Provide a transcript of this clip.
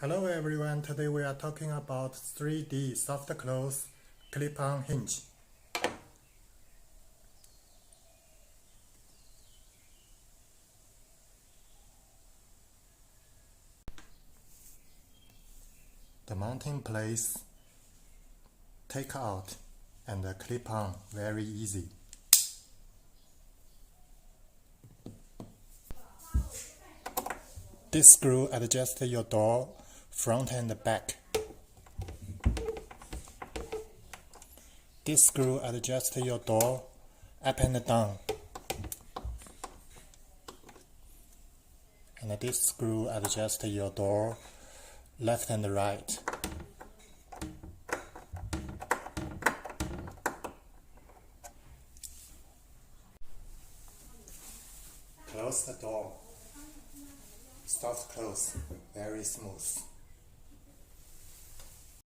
Hello everyone, today we are talking about 3D soft close clip-on hinge. The mounting place, take out and clip on very easy. This screw adjusts your door front and back. This screw adjusts your door up and down. And this screw adjusts your door left and right. Close the door. Soft close, very smooth.